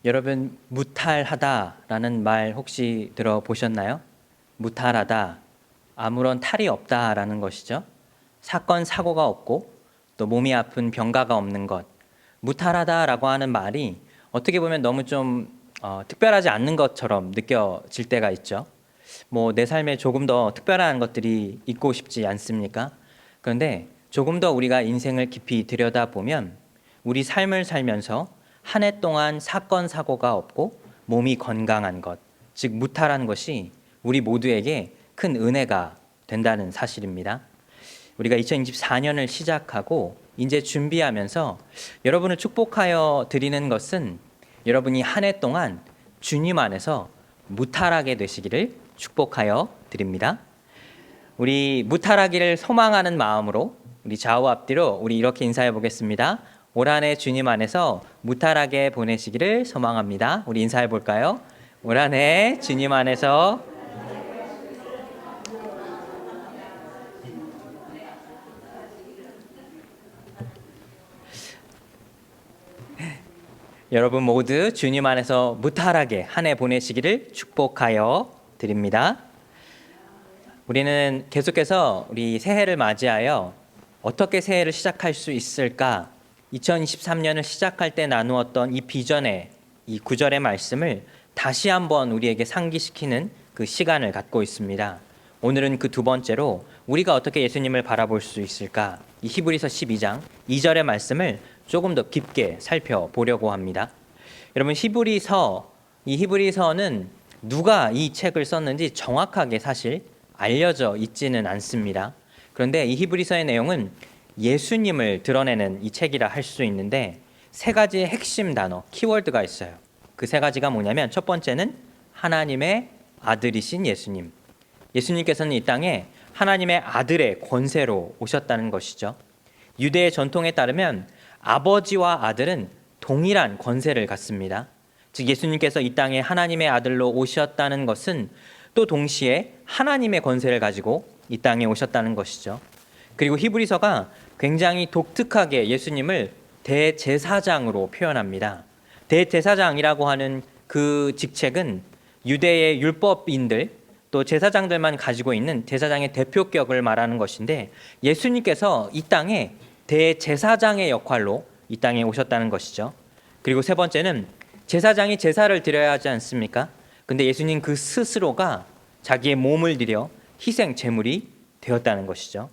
여러분, 무탈하다라는 말 혹시 들어보셨나요? 무탈하다, 아무런 탈이 없다라는 것이죠. 사건, 사고가 없고 또 몸이 아픈 병가가 없는 것. 무탈하다라고 하는 말이 어떻게 보면 너무 좀 특별하지 않는 것처럼 느껴질 때가 있죠. 내 삶에 조금 더 특별한 것들이 있고 싶지 않습니까? 그런데 조금 더 우리가 인생을 깊이 들여다보면 우리 삶을 살면서 한 해 동안 사건, 사고가 없고 몸이 건강한 것, 즉 무탈한 것이 우리 모두에게 큰 은혜가 된다는 사실입니다. 우리가 2024년을 시작하고 이제 준비하면서 여러분을 축복하여 드리는 것은 여러분이 한 해 동안 주님 안에서 무탈하게 되시기를 축복하여 드립니다. 우리 무탈하기를 소망하는 마음으로 우리 좌우 앞뒤로 우리 이렇게 인사해 보겠습니다. 올 한 해 주님 안에서 무탈하게 보내시기를 소망합니다. 우리 인사해 볼까요? 올 한 해 주님 안에서 여러분 모두 주님 안에서 무탈하게 한 해 보내시기를 축복하여 드립니다. 우리는 계속해서 우리 새해를 맞이하여 어떻게 새해를 시작할 수 있을까? 2023년을 시작할 때 나누었던 이 비전의 이 구절의 말씀을 다시 한번 우리에게 상기시키는 그 시간을 갖고 있습니다. 오늘은 그 두 번째로 우리가 어떻게 예수님을 바라볼 수 있을까? 이 히브리서 12장 2절의 말씀을 조금 더 깊게 살펴보려고 합니다. 여러분, 이 히브리서는 누가 이 책을 썼는지 정확하게 사실 알려져 있지는 않습니다. 그런데 이 히브리서의 내용은 예수님을 드러내는 이 책이라 할 수 있는데 세 가지의 핵심 단어, 키워드가 있어요. 그 세 가지가 뭐냐면 첫 번째는 하나님의 아들이신 예수님. 예수님께서는 이 땅에 하나님의 아들의 권세로 오셨다는 것이죠. 유대의 전통에 따르면 아버지와 아들은 동일한 권세를 갖습니다. 즉 예수님께서 이 땅에 하나님의 아들로 오셨다는 것은 또 동시에 하나님의 권세를 가지고 이 땅에 오셨다는 것이죠. 그리고 히브리서가 굉장히 독특하게 예수님을 대제사장으로 표현합니다. 대제사장이라고 하는 그 직책은 유대의 율법인들 또 제사장들만 가지고 있는 제사장의 대표격을 말하는 것인데 예수님께서 이 땅에 대제사장의 역할로 이 땅에 오셨다는 것이죠. 그리고 세 번째는 제사장이 제사를 드려야 하지 않습니까? 근데 예수님 그 스스로가 자기의 몸을 들여 희생 제물이 되었다는 것이죠.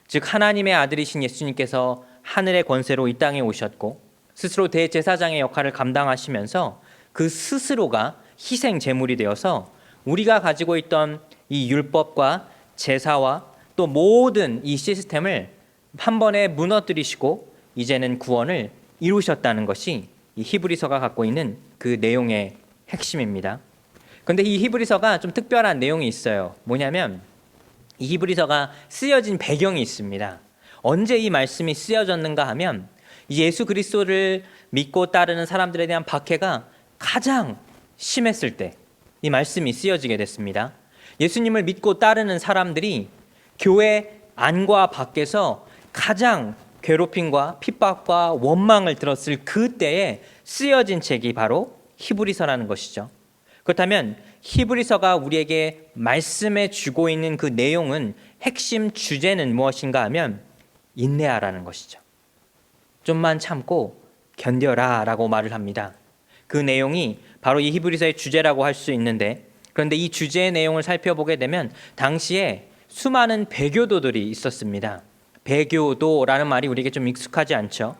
즉 하나님의 아들이신 예수님께서 하늘의 권세로 이 땅에 오셨고 스스로 대제사장의 역할을 감당하시면서 그 스스로가 희생 제물이 되어서 우리가 가지고 있던 이 율법과 제사와 또 모든 이 시스템을 한 번에 무너뜨리시고 이제는 구원을 이루셨다는 것이 이 히브리서가 갖고 있는 그 내용의 핵심입니다. 그런데 이 히브리서가 좀 특별한 내용이 있어요. 뭐냐면 이 히브리서가 쓰여진 배경이 있습니다. 언제 이 말씀이 쓰여졌는가 하면 예수 그리스도를 믿고 따르는 사람들에 대한 박해가 가장 심했을 때 이 말씀이 쓰여지게 됐습니다. 예수님을 믿고 따르는 사람들이 교회 안과 밖에서 가장 괴롭힘과 핍박과 원망을 들었을 그때에 쓰여진 책이 바로 히브리서라는 것이죠. 그렇다면 히브리서가 우리에게 말씀해 주고 있는 그 내용은 핵심 주제는 무엇인가 하면 인내하라는 것이죠. 좀만 참고 견뎌라 라고 말을 합니다. 그 내용이 바로 이 히브리서의 주제라고 할 수 있는데 그런데 이 주제의 내용을 살펴보게 되면 당시에 수많은 배교도들이 있었습니다. 배교도라는 말이 우리에게 좀 익숙하지 않죠.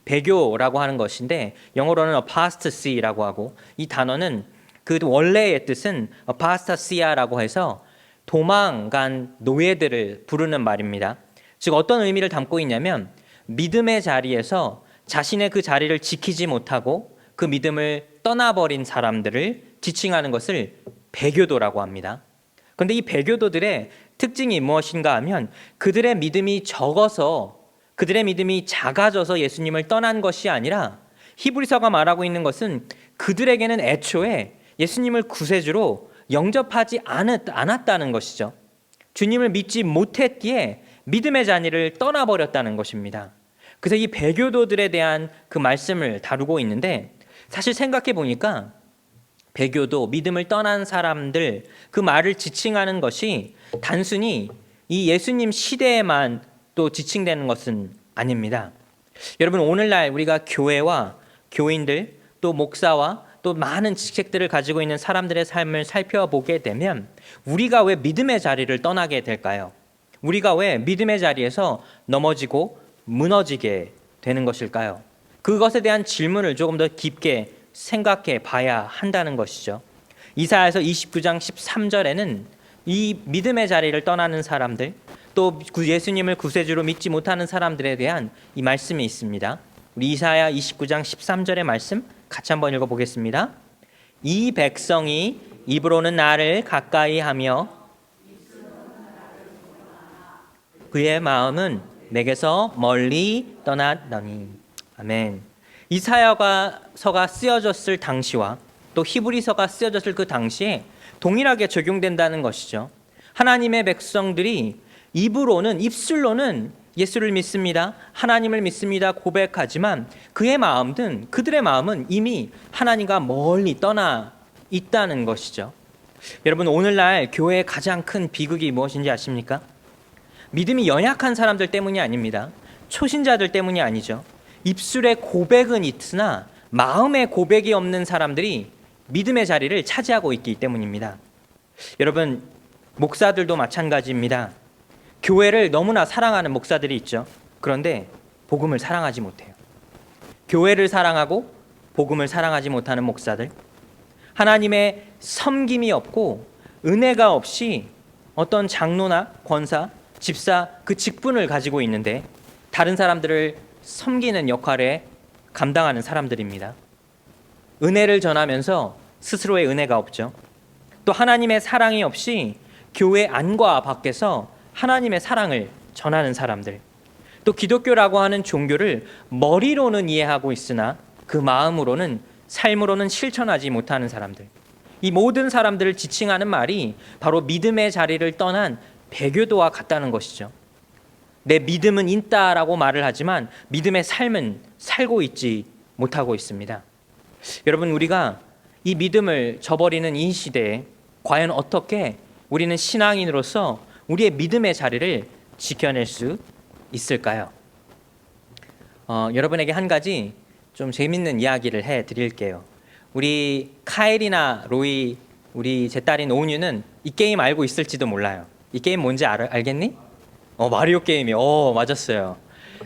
배교라고 하는 것인데 영어로는 apostasy라고 하고 이 단어는 그 원래의 뜻은 apostasia라고 해서 도망간 노예들을 부르는 말입니다. 즉 어떤 의미를 담고 있냐면 믿음의 자리에서 자신의 그 자리를 지키지 못하고 그 믿음을 떠나버린 사람들을 지칭하는 것을 배교도라고 합니다. 그런데 이 배교도들의 특징이 무엇인가 하면 그들의 믿음이 적어서 그들의 믿음이 작아져서 예수님을 떠난 것이 아니라 히브리서가 말하고 있는 것은 그들에게는 애초에 예수님을 구세주로 영접하지 않았다는 것이죠. 주님을 믿지 못했기에 믿음의 자리를 떠나버렸다는 것입니다. 그래서 이 배교도들에 대한 그 말씀을 다루고 있는데 사실 생각해 보니까 배교도 믿음을 떠난 사람들 그 말을 지칭하는 것이 단순히 이 예수님 시대에만 또 지칭되는 것은 아닙니다. 여러분, 오늘날 우리가 교회와 교인들 또 목사와 또 많은 직책들을 가지고 있는 사람들의 삶을 살펴보게 되면 우리가 왜 믿음의 자리를 떠나게 될까요? 우리가 왜 믿음의 자리에서 넘어지고 무너지게 되는 것일까요? 그것에 대한 질문을 조금 더 깊게 생각해 봐야 한다는 것이죠. 이사야서 29장 13절에는 이 믿음의 자리를 떠나는 사람들, 또 예수님을 구세주로 믿지 못하는 사람들에 대한 이 말씀이 있습니다. 우리 이사야 29장 13절의 말씀 같이 한번 읽어보겠습니다. 이 백성이 입으로는 나를 가까이 하며 그의 마음은 내게서 멀리 떠났더니. 아멘. 이사야서가 쓰여졌을 당시와 또 히브리서가 쓰여졌을 그 당시에 동일하게 적용된다는 것이죠. 하나님의 백성들이 입술로는 예수를 믿습니다. 하나님을 믿습니다. 고백하지만 그들의 마음은 이미 하나님과 멀리 떠나 있다는 것이죠. 여러분, 오늘날 교회의 가장 큰 비극이 무엇인지 아십니까? 믿음이 연약한 사람들 때문이 아닙니다. 초신자들 때문이 아니죠. 입술에 고백은 있으나 마음에 고백이 없는 사람들이 믿음의 자리를 차지하고 있기 때문입니다. 여러분, 목사들도 마찬가지입니다. 교회를 너무나 사랑하는 목사들이 있죠. 그런데 복음을 사랑하지 못해요. 교회를 사랑하고 복음을 사랑하지 못하는 목사들, 하나님의 섬김이 없고 은혜가 없이 어떤 장로나 권사, 집사 그 직분을 가지고 있는데 다른 사람들을 섬기는 역할에 감당하는 사람들입니다. 은혜를 전하면서 스스로의 은혜가 없죠. 또 하나님의 사랑이 없이 교회 안과 밖에서 하나님의 사랑을 전하는 사람들, 또 기독교라고 하는 종교를 머리로는 이해하고 있으나 그 마음으로는, 삶으로는 실천하지 못하는 사람들, 이 모든 사람들을 지칭하는 말이 바로 믿음의 자리를 떠난 배교도와 같다는 것이죠. 내 믿음은 있다라고 말을 하지만 믿음의 삶은 살고 있지 못하고 있습니다. 여러분, 우리가 이 믿음을 저버리는 이 시대에 과연 어떻게 우리는 신앙인으로서 우리의 믿음의 자리를 지켜낼 수 있을까요? 여러분에게 한 가지 좀 재밌는 이야기를 해드릴게요. 우리 카일이나 로이, 우리 제 딸인 오뉴는 이 게임 알고 있을지도 몰라요. 이 게임 뭔지 알겠니? 마리오 게임이요. 맞았어요.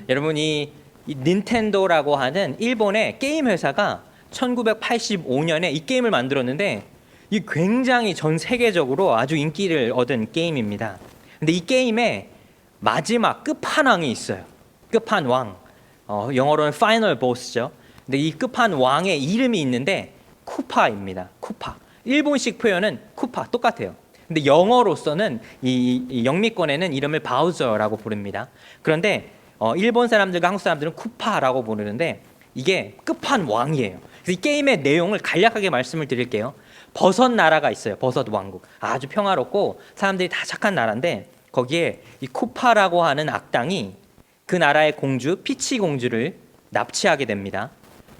여러분, 이 닌텐도라고 하는 일본의 게임 회사가 1985년에 이 게임을 만들었는데 이 굉장히 전 세계적으로 아주 인기를 얻은 게임입니다. 근데 이 게임에 마지막 끝판왕이 있어요. 끝판왕. 영어로는 파이널 보스죠. 근데 이 끝판왕의 이름이 있는데 쿠파입니다. 쿠파. 일본식 표현은 쿠파 똑같아요. 근데 영어로서는 이 영미권에는 이름을 바우저라고 부릅니다. 그런데 일본 사람들과 한국 사람들은 쿠파라고 부르는데 이게 끝판왕이에요. 그래서 이 게임의 내용을 간략하게 말씀을 드릴게요. 버섯 나라가 있어요. 버섯 왕국. 아주 평화롭고 사람들이 다 착한 나라인데 거기에 이 쿠파라고 하는 악당이 그 나라의 공주 피치 공주를 납치하게 됩니다.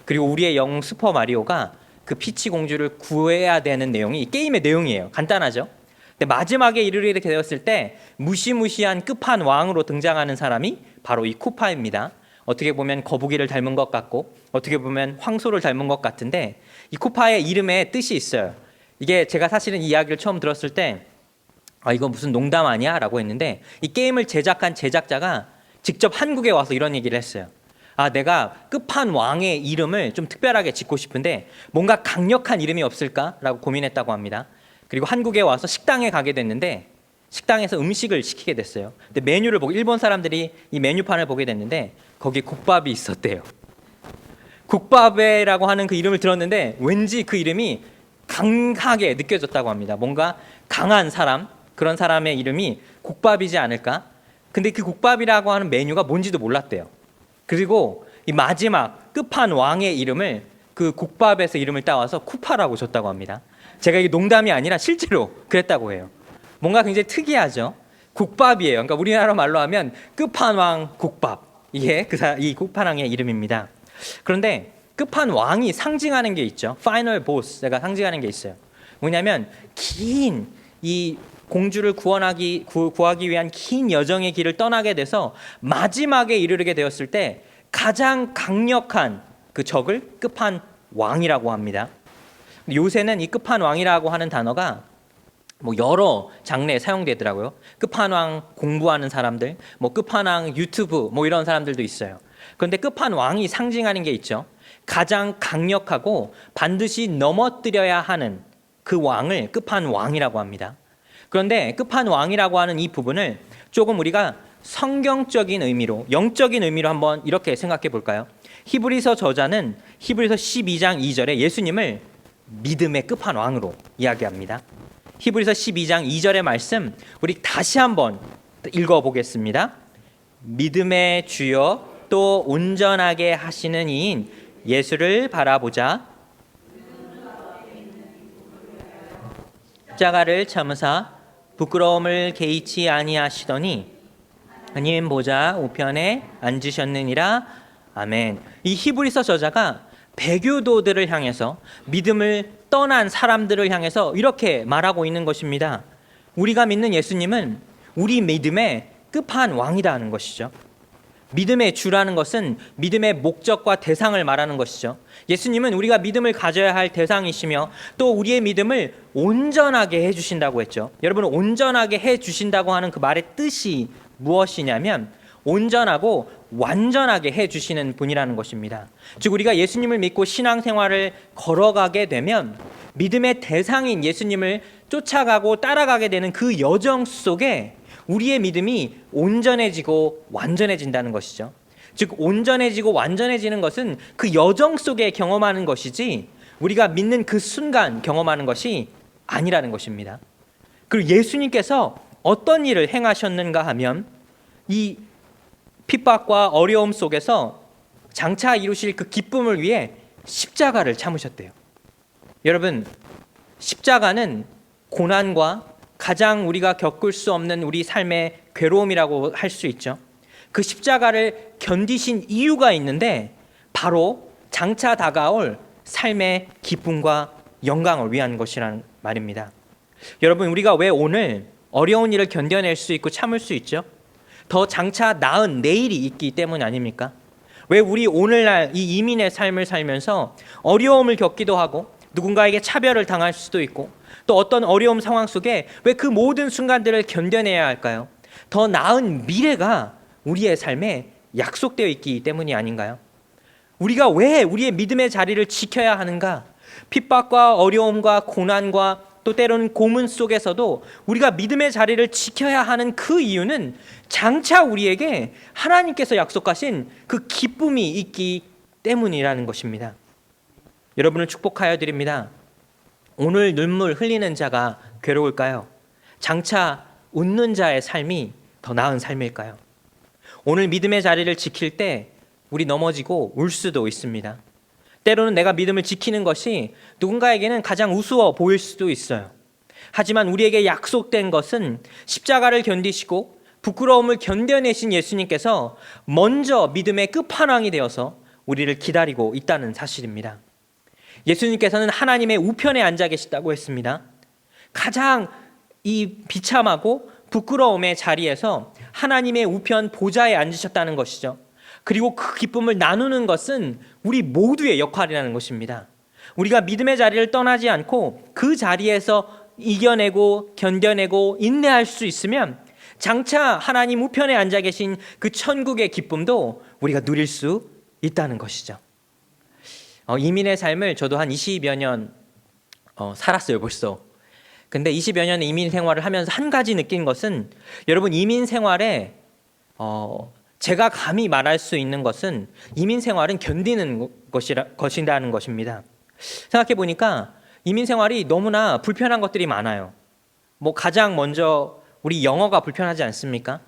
그리고 우리의 영웅 슈퍼 마리오가 그 피치 공주를 구해야 되는 내용이 이 게임의 내용이에요. 간단하죠? 근데 마지막에 이르게 되었을 때 무시무시한 끝판왕으로 등장하는 사람이 바로 이 쿠파입니다. 어떻게 보면 거북이를 닮은 것 같고 어떻게 보면 황소를 닮은 것 같은데 이 쿠파의 이름에 뜻이 있어요. 이게 제가 사실은 이 이야기를 처음 들었을 때 이거 무슨 농담 아니야? 라고 했는데 이 게임을 제작한 제작자가 직접 한국에 와서 이런 얘기를 했어요. 내가 끝판왕의 이름을 좀 특별하게 짓고 싶은데 뭔가 강력한 이름이 없을까? 라고 고민했다고 합니다. 그리고 한국에 와서 식당에 가게 됐는데 식당에서 음식을 시키게 됐어요. 근데 메뉴를 보고 일본 사람들이 이 메뉴판을 보게 됐는데 거기에 국밥이 있었대요. 국밥이라고 하는 그 이름을 들었는데 왠지 그 이름이 강하게 느껴졌다고 합니다. 뭔가 강한 사람, 그런 사람의 이름이 국밥이지 않을까? 근데 그 국밥이라고 하는 메뉴가 뭔지도 몰랐대요. 그리고 이 마지막 끝판왕의 이름을 그 국밥에서 이름을 따와서 쿠파라고 줬다고 합니다. 제가 이게 농담이 아니라 실제로 그랬다고 해요. 뭔가 굉장히 특이하죠. 국밥이에요. 그러니까 우리나라 말로 하면 끝판왕 국밥. 이게 이 끝판왕의 이름입니다. 그런데 끝판왕이 상징하는 게 있죠. 파이널 보스가 상징하는 게 있어요. 뭐냐면 긴 이 공주를 구하기 위한 긴 여정의 길을 떠나게 돼서 마지막에 이르게 되었을 때 가장 강력한 그 적을 끝판왕이라고 합니다. 요새는 이 끝판왕이라고 하는 단어가 뭐 여러 장르에 사용되더라고요. 끝판왕 공부하는 사람들, 뭐 끝판왕 유튜브 뭐 이런 사람들도 있어요. 그런데 끝판왕이 상징하는 게 있죠. 가장 강력하고 반드시 넘어뜨려야 하는 그 왕을 끝판왕이라고 합니다. 그런데 끝판왕이라고 하는 이 부분을 조금 우리가 성경적인 의미로, 영적인 의미로 한번 이렇게 생각해 볼까요? 히브리서 저자는 히브리서 12장 2절에 예수님을 믿음의 끝판왕으로 이야기합니다. 히브리서 12장 2절의 말씀 우리 다시 한번 읽어보겠습니다. 믿음의 주여 또 온전하게 하시는 이인 예수를 바라보자. 십자가를 참으사 부끄러움을 개의치 아니하시더니 하나님 보좌 우편에 앉으셨느니라. 아멘. 이 히브리서 저자가 배교도들을 향해서 믿음을 떠난 사람들을 향해서 이렇게 말하고 있는 것입니다. 우리가 믿는 예수님은 우리 믿음의 끝판왕이다 하는 것이죠. 믿음의 주라는 것은 믿음의 목적과 대상을 말하는 것이죠. 예수님은 우리가 믿음을 가져야 할 대상이시며 또 우리의 믿음을 온전하게 해주신다고 했죠. 여러분, 온전하게 해주신다고 하는 그 말의 뜻이 무엇이냐면 온전하고 완전하게 해주시는 분이라는 것입니다. 즉 우리가 예수님을 믿고 신앙생활을 걸어가게 되면 믿음의 대상인 예수님을 쫓아가고 따라가게 되는 그 여정 속에 우리의 믿음이 온전해지고 완전해진다는 것이죠. 즉 온전해지고 완전해지는 것은 그 여정 속에 경험하는 것이지 우리가 믿는 그 순간 경험하는 것이 아니라는 것입니다. 그리고 예수님께서 어떤 일을 행하셨는가 하면 이 핍박과 어려움 속에서 장차 이루실 그 기쁨을 위해 십자가를 참으셨대요. 여러분, 십자가는 고난과 가장 우리가 겪을 수 없는 우리 삶의 괴로움이라고 할 수 있죠. 그 십자가를 견디신 이유가 있는데 바로 장차 다가올 삶의 기쁨과 영광을 위한 것이라는 말입니다. 여러분, 우리가 왜 오늘 어려운 일을 견뎌낼 수 있고 참을 수 있죠? 더 장차 나은 내일이 있기 때문 아닙니까? 왜 우리 오늘날 이 이민의 삶을 살면서 어려움을 겪기도 하고 누군가에게 차별을 당할 수도 있고 또 어떤 어려움 상황 속에 왜 그 모든 순간들을 견뎌내야 할까요? 더 나은 미래가 우리의 삶에 약속되어 있기 때문이 아닌가요? 우리가 왜 우리의 믿음의 자리를 지켜야 하는가? 핍박과 어려움과 고난과 또 때로는 고문 속에서도 우리가 믿음의 자리를 지켜야 하는 그 이유는 장차 우리에게 하나님께서 약속하신 그 기쁨이 있기 때문이라는 것입니다. 여러분을 축복하여 드립니다. 오늘 눈물 흘리는 자가 괴로울까요? 장차 웃는 자의 삶이 더 나은 삶일까요? 오늘 믿음의 자리를 지킬 때 우리 넘어지고 울 수도 있습니다. 때로는 내가 믿음을 지키는 것이 누군가에게는 가장 우스워 보일 수도 있어요. 하지만 우리에게 약속된 것은 십자가를 견디시고 부끄러움을 견뎌내신 예수님께서 먼저 믿음의 끝판왕이 되어서 우리를 기다리고 있다는 사실입니다. 예수님께서는 하나님의 우편에 앉아 계시다고 했습니다. 가장 이 비참하고 부끄러움의 자리에서 하나님의 우편 보좌에 앉으셨다는 것이죠. 그리고 그 기쁨을 나누는 것은 우리 모두의 역할이라는 것입니다. 우리가 믿음의 자리를 떠나지 않고 그 자리에서 이겨내고 견뎌내고 인내할 수 있으면 장차 하나님 우편에 앉아 계신 그 천국의 기쁨도 우리가 누릴 수 있다는 것이죠. 이민의 삶을 저도 한 20여 년 살았어요 벌써. 근데 20여 년의 이민 생활을 하면서 한 가지 느낀 것은 여러분 이민 생활에 제가 감히 말할 수 있는 것은 이민 생활은 견디는 것이라는 것입니다. 생각해 보니까 이민 생활이 너무나 불편한 것들이 많아요. 뭐 가장 먼저 우리 영어가 불편하지 않습니까?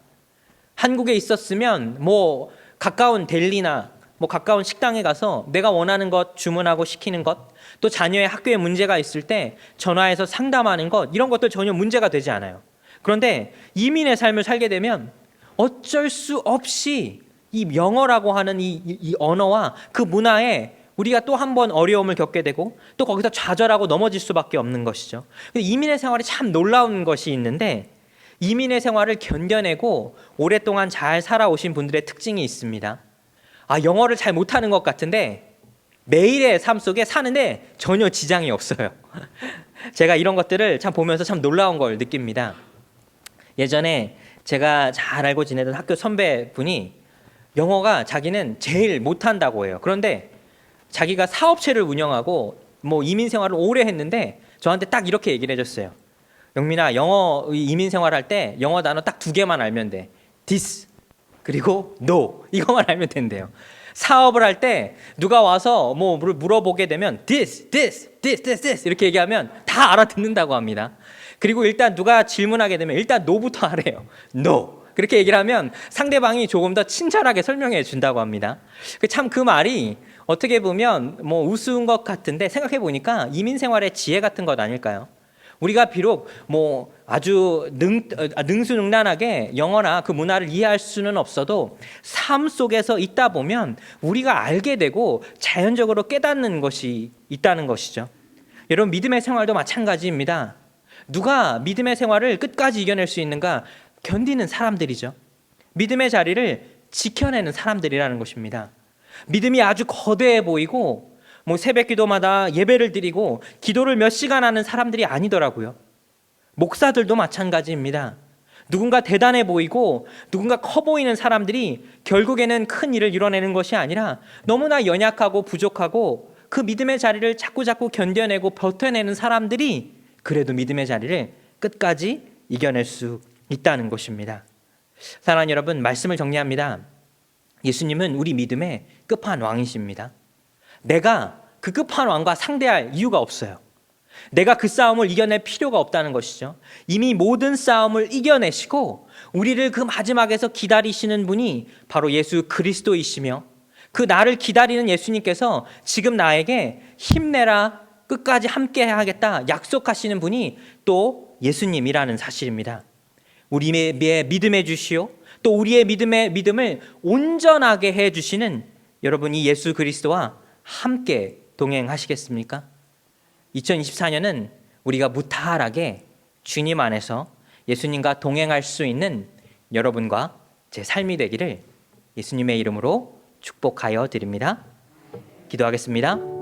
한국에 있었으면 뭐 가까운 델리나 뭐 가까운 식당에 가서 내가 원하는 것 주문하고 시키는 것, 또 자녀의 학교에 문제가 있을 때 전화해서 상담하는 것, 이런 것들 전혀 문제가 되지 않아요. 그런데 이민의 삶을 살게 되면 어쩔 수 없이 이 영어라고 하는 이 언어와 그 문화에 우리가 또 한 번 어려움을 겪게 되고 또 거기서 좌절하고 넘어질 수밖에 없는 것이죠. 이민의 생활이 참 놀라운 것이 있는데 이민의 생활을 견뎌내고 오랫동안 잘 살아오신 분들의 특징이 있습니다. 영어를 잘 못하는 것 같은데 매일의 삶 속에 사는데 전혀 지장이 없어요. 제가 이런 것들을 참 보면서 참 놀라운 걸 느낍니다. 예전에 제가 잘 알고 지내던 학교 선배분이 영어가 자기는 제일 못한다고 해요. 그런데 자기가 사업체를 운영하고 이민 생활을 오래 했는데 저한테 딱 이렇게 얘기를 해줬어요. 영민아, 영어 이민 생활할 때 영어 단어 딱 2개만 알면 돼. this 그리고 no 이거만 알면 된대요. 사업을 할 때 누가 와서 물어보게 되면 this 이렇게 얘기하면 다 알아듣는다고 합니다. 그리고 일단 누가 질문하게 되면 일단 no부터 하래요. no 그렇게 얘기를 하면 상대방이 조금 더 친절하게 설명해 준다고 합니다. 참 그 말이 어떻게 보면 우스운 것 같은데 생각해 보니까 이민 생활의 지혜 같은 것 아닐까요? 우리가 비록 아주 능수능란하게 영어나 그 문화를 이해할 수는 없어도 삶 속에서 있다 보면 우리가 알게 되고 자연적으로 깨닫는 것이 있다는 것이죠. 여러분, 믿음의 생활도 마찬가지입니다. 누가 믿음의 생활을 끝까지 이겨낼 수 있는가? 견디는 사람들이죠. 믿음의 자리를 지켜내는 사람들이라는 것입니다. 믿음이 아주 거대해 보이고 새벽 기도마다 예배를 드리고 기도를 몇 시간 하는 사람들이 아니더라고요. 목사들도 마찬가지입니다. 누군가 대단해 보이고 누군가 커 보이는 사람들이 결국에는 큰 일을 이뤄내는 것이 아니라 너무나 연약하고 부족하고 그 믿음의 자리를 자꾸 견뎌내고 버텨내는 사람들이 그래도 믿음의 자리를 끝까지 이겨낼 수 있다는 것입니다. 사랑하는 여러분, 말씀을 정리합니다. 예수님은 우리 믿음의 끝판왕이십니다. 내가 그 끝판왕과 상대할 이유가 없어요. 내가 그 싸움을 이겨낼 필요가 없다는 것이죠. 이미 모든 싸움을 이겨내시고 우리를 그 마지막에서 기다리시는 분이 바로 예수 그리스도이시며 그 나를 기다리는 예수님께서 지금 나에게 힘내라, 끝까지 함께 하겠다 약속하시는 분이 또 예수님이라는 사실입니다. 우리의 믿음의 주시오, 또 우리의 믿음을 온전하게 해주시는 여러분, 이 예수 그리스도와 함께 동행하시겠습니까? 2024년은 우리가 무탈하게 주님 안에서 예수님과 동행할 수 있는 여러분과 제 삶이 되기를 예수님의 이름으로 축복하여 드립니다. 기도하겠습니다.